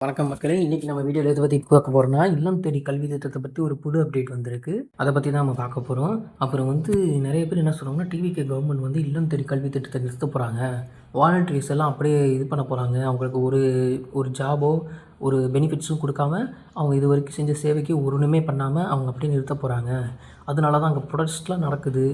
வணக்கம் மக்களே! இன்னைக்கு நம்ம வீடியோல எத பத்தி பார்க்க போறோம்னா, இல்லம் தேடி கல்வி திட்டத்த பத்தி ஒரு புது அப்டேட் வந்திருக்கு. அத பத்தி தான் நம்ம பார்க்க போறோம். அப்புறம் நெறைய பேர் என்ன சொல்றாங்கன்னா, டிவிகே கவர்மெண்ட் இல்லம் தேடி கல்வி திட்டத்த நிறுத்த போறாங்க. வாலண்டரீஸ் எல்லாம் அப்படியே இது பண்ண போறாங்க. அவங்களுக்கு ஒரு ஒரு ஜாபோ, ஒரு பெனிஃபிட்ஸும் குடுக்காம, அவங்க இதுவரைக்கும் செஞ்ச சேவைக்கு ஒண்ணுமே பண்ணாம அவங்க அப்படியே நிறுத்த போறாங்க. அதனால தான் அங்க ப்ரொடெஸ்ட்லாம் நடக்குது.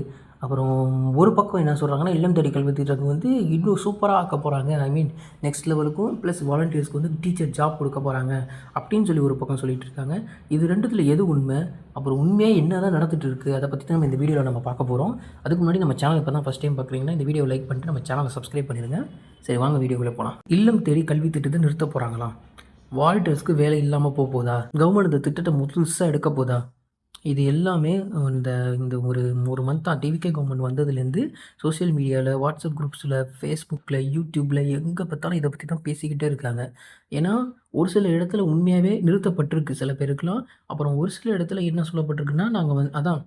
அப்புறம் ஒரு பக்கம் என்ன சொல்கிறாங்கன்னா, இல்லம் தேடி கல்வி திட்டம் இன்னும் சூப்பராக ஆக்க போகிறாங்க. ஐ மீன் நெக்ஸ்ட் லெவலுக்கும் ப்ளஸ் வாலண்டியர்ஸ்க்கு டீச்சர் ஜாப் கொடுக்க போகிறாங்க அப்படின்னு சொல்லி ஒரு பக்கம் சொல்லிட்டு இருக்காங்க. இது ரெண்டுத்தில் எது உண்மை? அப்புறம் உண்மையாக என்ன தான் நடந்துட்டு இருக்குது? அதை பற்றி தான் நம்ம இந்த வீடியோவில் நம்ம பார்க்க போகிறோம். அதுக்கு முன்னாடி நம்ம சேனல் இப்போ தான் ஃபஸ்ட் டைம் பார்க்குறீங்கன்னா இந்த வீடியோ லைக் பண்ணிட்டு நம்ம சேனலை சப்ஸ்கிரைப் பண்ணிடுங்க. சரி, வாங்க வீடியோக்குள்ளே போகலாம். இல்லம் தேடி கல்வி திட்டத்தை நிறுத்த போகிறாங்களாம். வாலண்டியர்ஸ்க்கு வேலை இல்லாமல் போகுதா? கவர்மெண்ட் இந்த திட்டத்தை முழுசாக எடுக்க போதா? இது எல்லாமே இந்த இந்த ஒரு ஒரு மந்த்தா டிவிகே கவர்மெண்ட் வந்ததுலேருந்து சோசியல் மீடியாவில், வாட்ஸ்அப் குரூப்ஸில், ஃபேஸ்புக்கில், யூடியூப்பில் எங்கே பார்த்தாலும் இதை பற்றி தான் பேசிக்கிட்டே இருக்காங்க. ஏன்னா, ஒரு சில இடத்துல உண்மையாகவே நிறுத்தப்பட்டிருக்கு சில பேருக்குலாம். அப்புறம் ஒரு சில இடத்துல என்ன சொல்லப்பட்டிருக்குன்னா, நாங்கள் அதான்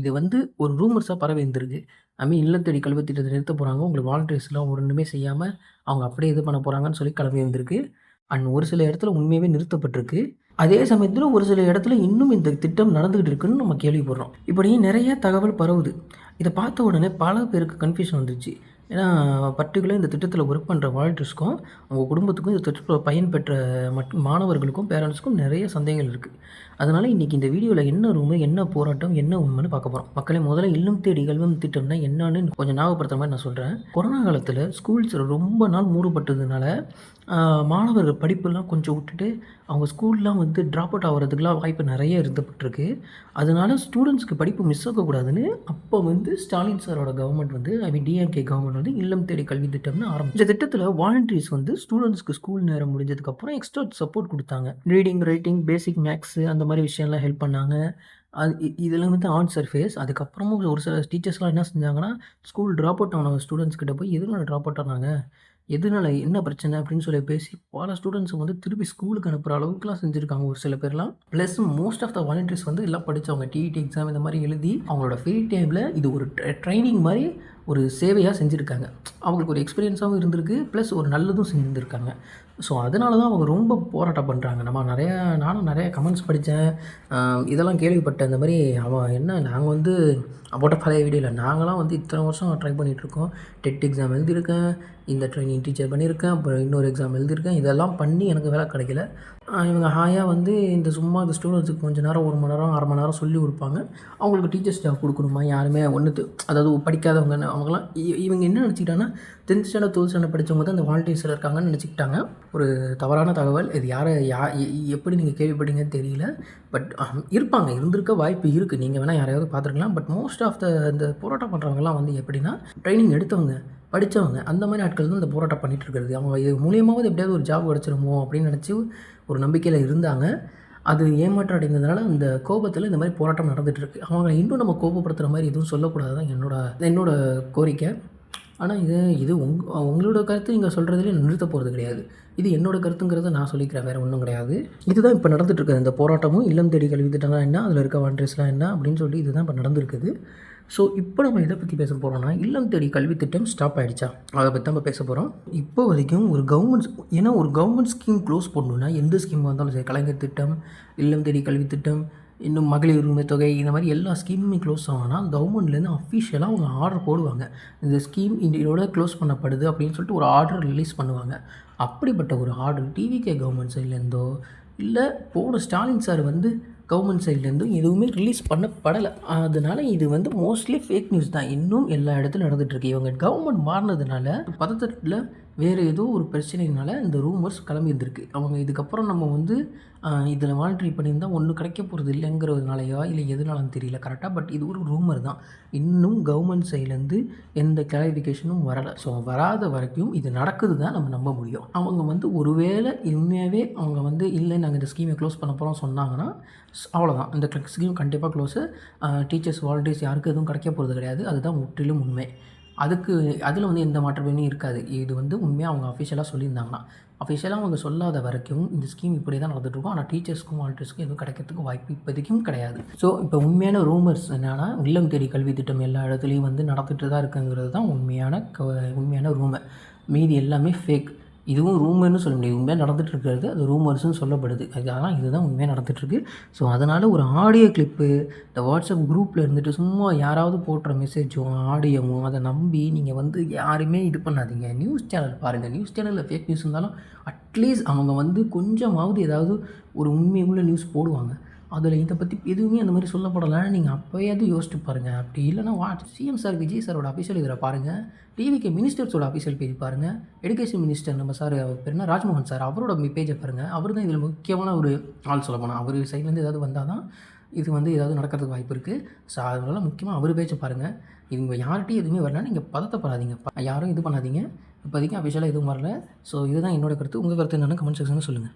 இது ஒரு ரூமர்ஸாக பரவி இருந்திருக்கு. ஐ மீன் இல்லம் தேடி கல்வி திட்டத்தை நிறுத்த போகிறாங்க. உங்களுக்கு வாலண்டியர்ஸ்லாம் ஒன்றுமே செய்யாமல் அவங்க அப்படியே இது பண்ண போகிறாங்கன்னு சொல்லி கிளம்பி வந்திருக்கு. அண்ட் ஒரு சில இடத்துல உண்மையாகவே நிறுத்தப்பட்டிருக்கு. அதே சமயத்தில் ஒரு சில இடத்துல இன்னும் இந்த திட்டம் நடந்துகிட்டு இருக்குன்னு நம்ம கேள்விப்படுறோம். இப்படி நிறைய தகவல் பரவுது. இதை பார்த்த உடனே பல பேருக்கு கன்ஃபியூஷன் வந்துருச்சு. ஏன்னா பர்ட்டிகுலராக இந்த திட்டத்தில் ஒர்க் பண்ணுற வாலண்டியர்ஸ்க்கும் அவங்க குடும்பத்துக்கும் இந்த திட்டத்தில் பயன்பெற்ற மாணவர்களுக்கும் பேரண்ட்ஸ்க்கும் நிறைய சந்தேகங்கள் இருக்குது. அதனால் இன்றைக்கி இந்த வீடியோவில் என்ன ரூமு, என்ன போராட்டம், என்ன உண்மைன்னு பார்க்க போகிறோம். மக்களே, முதல்ல இல்லம் தேடி கல்வி திட்டம்னா என்னன்னு கொஞ்சம் ஞாபகப்படுத்துற மாதிரி நான் சொல்கிறேன். கொரோனா காலத்தில் ஸ்கூல்ஸ் ரொம்ப நாள் மூடப்பட்டதுனால மாணவர்கள் படிப்பெல்லாம் கொஞ்சம் விட்டுட்டு அவங்க ஸ்கூல்லாம் ட்ராப் அவுட் ஆகிறதுக்குலாம் வாய்ப்பு நிறைய இருந்துப்பட்டிருக்கு. அதனால ஸ்டூடெண்ட்ஸ்க்கு படிப்பு மிஸ் ஆகக்கூடாதுன்னு அப்போ ஸ்டாலின் சாரோட government I mean DMK government இல்லம் தேடி கல்வி திட்டம்னு ஆரம்பிச்சு. இந்த திட்டத்தில் வாலண்டியர்ஸ் ஸ்டூடெண்ட்ஸ்க்கு ஸ்கூல் நேரம் முடிஞ்சதுக்கப்புறம் எக்ஸ்ட்ரா சப்போர்ட் கொடுத்தாங்க. ரீடிங், ரைட்டிங், பேசிக் மேக்ஸு அந்த மாதிரி விஷயம்லாம் ஹெல்ப் பண்ணாங்க. இதில் ஆன் சர்ஃபேஸ். அதுக்கப்புறமும் ஒரு சில டீச்சர்ஸ்லாம் என்ன செஞ்சாங்கன்னா, ஸ்கூல் ட்ராப் அவுட் ஆன ஸ்டூடெண்ட்ஸ் கிட்ட போய் எதனால ட்ராப் அவுட் ஆனாங்க, எதனால என்ன பிரச்சனை அப்படின்னு சொல்லி பேசி பல ஸ்டூடெண்ட்ஸை திருப்பி ஸ்கூலுக்கு அனுப்புகிற அளவுக்குலாம் செஞ்சுருக்காங்க ஒரு சில பேர்லாம். Plus most of the volunteers எல்லாம் படித்தவங்க டிஇடி எக்ஸாம் இந்த மாதிரி எழுதி அவங்களோட ஃப்ரீ டைமில் இது ஒரு ட்ரைனிங் மாதிரி ஒரு சேவையாக செஞ்சுருக்காங்க. அவங்களுக்கு ஒரு எக்ஸ்பீரியன்ஸாகவும் இருந்திருக்கு, ப்ளஸ் ஒரு நல்லதும் செஞ்சுருக்காங்க. ஸோ அதனால தான் அவங்க ரொம்ப போராட்டம் பண்ணுறாங்க. நானும் நிறையா கமெண்ட்ஸ் படித்தேன், இதெல்லாம் கேள்விப்பட்டேன். இந்த மாதிரி நாங்கள் போட்ட பழைய வீடியோவில் நாங்களாம் இத்தனை வருஷம் ட்ரை பண்ணிகிட்ருக்கோம். டெட் எக்ஸாம் எழுதியிருக்கேன், இந்த ட்ரைனிங் டீச்சர் பண்ணியிருக்கேன், அப்புறம் இன்னொரு எக்ஸாம் எழுதியிருக்கேன். இதெல்லாம் பண்ணி எனக்கு வேலை கிடைக்கல. இவங்க ஹாயாக இந்த சும்மா இந்த ஸ்டூடெண்ட்ஸுக்கு கொஞ்சம் நேரம் 1 மணி நேரம் 1/2 மணி நேரம் சொல்லிக் கொடுப்பாங்க. அவங்களுக்கு டீச்சர் ஸ்டாஃப் கொடுக்கணுமா? யாருமே அதாவது படிக்காதவங்க அவங்கலாம் இவங்க என்ன நினச்சிக்கிட்டாங்கன்னா 10th ஸ்டாண்டர்ட் 12th ஸ்டாண்டர்ட் படித்தவங்க தான் இந்த வாலண்டியர்ஸில் இருக்காங்கன்னு நினச்சிக்கிட்டாங்க. ஒரு தவறான தகவல். இது எப்படி நீங்கள் கேள்விப்பட்டீங்கன்னு தெரியல. பட் இருப்பாங்க, இருந்திருக்க வாய்ப்பு இருக்குது. நீங்கள் வேணால் யாரையாவது பார்த்துருக்கலாம். பட் மோஸ்ட் ஆஃப் இந்த போராட்டம் பண்ணுறவங்கலாம் எப்படின்னா ட்ரைனிங் எடுத்தவங்க, படித்தவங்க, அந்த மாதிரி ஆட்கள் தான் இந்த போராட்டம் பண்ணிகிட்டு இருக்கிறது. அவங்க இது மூலியமாவது எப்படியாவது ஒரு ஜாப் கிடச்சிருமோ அப்படின்னு நினச்சி ஒரு நம்பிக்கையில் இருந்தாங்க. அது ஏமாற்றம் அடைந்ததுனால அந்த கோபத்தில் இந்த மாதிரி போராட்டம் நடந்துகிட்ருக்கு. அவங்க இன்னும் நம்ம கோபப்படுத்துகிற மாதிரி எதுவும் சொல்லக்கூடாது தான் என்னோட கோரிக்கை. ஆனால் இது உங்களோட கருத்து நீங்கள் சொல்கிறதுலேயே நிறுத்த போகிறது கிடையாது. இது என்னோட கருத்துங்கிறத நான் சொல்லிக்கிறேன், வேறு ஒன்றும் கிடையாது. இதுதான் இப்போ நடந்துகிட்ருக்குது. இந்த போராட்டமும் இல்லம் தேடி கல்வி திட்டம்னா என்ன, அதில் இருக்க வாலண்டியர்ஸ்லாம் என்ன அப்படின்னு சொல்லி இதுதான் இப்போ நடந்துருக்குது. ஸோ இப்போ நம்ம எதை பற்றி பேச போகிறோம்னா, இல்லம் தேடி கல்வி திட்டம் ஸ்டாப் ஆகிடுச்சா, அதை பற்றி நம்ம பேச போகிறோம். இப்போ வரைக்கும் ஒரு கவர்மெண்ட் ஸ்கீம் க்ளோஸ் பண்ணணுன்னா எந்த ஸ்கீம் வந்தாலும் சரி, கலைஞர் திட்டம், இல்லம் தேடி கல்வி திட்டம், இன்னும் மகளிர் உரிமை தொகை, இந்த மாதிரி எல்லா ஸ்கீமுமே க்ளோஸ் ஆகணும்னா கவர்மெண்ட்லேருந்து அஃபிஷியலாக அவங்க ஆர்டர் போடுவாங்க. இந்த ஸ்கீம் இதோட க்ளோஸ் பண்ணப்படுது அப்படின்னு சொல்லிட்டு ஒரு ஆர்டர் ரிலீஸ் பண்ணுவாங்க. அப்படிப்பட்ட ஒரு ஆர்டர் டிவிகே கவர்மெண்ட் சைட்லேருந்தோ இல்லை போன ஸ்டாலின் சார் கவர்மெண்ட் சைட்லேருந்தும் எதுவுமே ரிலீஸ் பண்ணப்படலை. அதனால் இது மோஸ்ட்லி ஃபேக் நியூஸ் தான். இன்னும் எல்லா இடத்துலையும் நடந்துகிட்ருக்கு. இவங்க கவர்மெண்ட் மாறினதுனால பதட்டத்தில் வேறு ஏதோ ஒரு பிரச்சனைனால இந்த ரூமர்ஸ் கிளம்பி இருந்திருக்கு. அவங்க இதுக்கப்புறம் நம்ம இதில் மானிட்டரி பண்ணியிருந்தால் ஒன்றும் கிடைக்க போகிறது இல்லைங்கிறதுனாலையா இல்லை எதுனாலும் தெரியல கரெக்டாக. பட் இது ஒரு ரூமர் தான். இன்னும் கவர்மெண்ட் சைட்லேருந்து எந்த கிளாரிஃபிகேஷனும் வரலை. ஸோ வராத வரைக்கும் இது நடக்குது தான் நம்ம நம்ப முடியும். அவங்க ஒருவேளை உண்மையாகவே அவங்க இல்லை நாங்கள் இந்த ஸ்கீமை க்ளோஸ் பண்ண போகிறோம் சொன்னாங்கன்னா அவ்வளோதான், இந்த ஸ்கீம் கண்டிப்பாக க்ளோஸு. டீச்சர்ஸ், வாலண்டியர்ஸ் யாருக்கும் எதுவும் கிடைக்க போகிறது கிடையாது. அதுதான் முற்றிலும் உண்மை. அதில் எந்த மாற்றமே இருக்காது. இது உண்மையாக அவங்க அஃபிஷியலாக சொல்லியிருந்தாங்கன்னா. அஃபிஷியலாக அவங்க சொல்லாத வரைக்கும் இந்த ஸ்கீம் இப்படி தான் நடந்துகிட்ருக்கும். ஆனால் டீச்சர்ஸ்க்கும் வாலண்டியர்ஸ்க்கும் எதுவும் கிடைக்கிறதுக்கு வாய்ப்பு இப்போதைக்கும் கிடையாது. ஸோ இப்போ உண்மையான ரூமர்ஸ் என்னென்னா, இல்லம் தேடி கல்வி திட்டம் எல்லா இடத்துலையும் நடந்துகிட்டு தான் இருக்குங்கிறது தான் உண்மையான ரூமர். மீதி எல்லாமே ஃபேக். இதுவும் ரூமர்னு சொல்ல முடியாது. உண்மையா நடந்துட்டு இருக்கிறது அது ரூமர்ஸ்ன்னு சொல்லப்படுது. ஆனால் இதுதான் உண்மையா நடந்துட்டுருக்கு. ஸோ அதனால் ஒரு ஆடியோ கிளிப்பு இந்த வாட்ஸ்அப் குரூப்பில் இருந்துட்டு சும்மா யாராவது போடுற மெசேஜும் ஆடியோவும் அதை நம்பி நீங்கள் வந்து யாருமே இது பண்ணாதீங்க. நியூஸ் சேனல் பாருங்கள். நியூஸ் சேனலில் ஃபேக் நியூஸ் இருந்தாலும் அட்லீஸ்ட் அவங்க வந்து கொஞ்சமாவது ஏதாவது ஒரு உண்மை உள்ள நியூஸ் போடுவாங்க. அதில் இதை பற்றி எதுவுமே அந்த மாதிரி சொல்லப்படலைன்னா நீங்கள் அப்போயாவது யோசிச்சு பாருங்கள். அப்படி இல்லைன்னா சிஎம் சார் விஜய் சாரோட அஃபிஷியல் இதில் பாருங்கள். டிவிகே மினிஸ்டர்ஸோட அஃபிஷியல் பேஜ் பாருங்கள். எடுகேஷன் மினிஸ்டர் நம்ம சார் அவர் பேர் என்ன ராஜ்மோகன் சார் அவரோட பேஜை பாருங்கள். அவர் தான் இதில் முக்கியமான ஒரு ஆள் சொல்ல போனால். அவர் சைட்லேருந்து ஏதாவது வந்தால் தான் இது வந்து ஏதாவது நடக்கிறதுக்கு வாய்ப்பு இருக்குது. ஸோ அதனால் முக்கியமாக அவர் பேஜை பாருங்கள். இவங்க யார்கிட்டையும் எதுவுமே வரல. நீங்கள் பதட்டப்படாதீங்க. யாரும் இது பண்ணாதீங்க. இப்போதைக்கு அஃபிஷியலாக எதுவும் வரல. ஸோ இதுதான் என்னோட கருத்து. உங்கள் கருத்து என்னென்னு கமெண்ட் செக்ஷனில் சொல்லுங்கள்.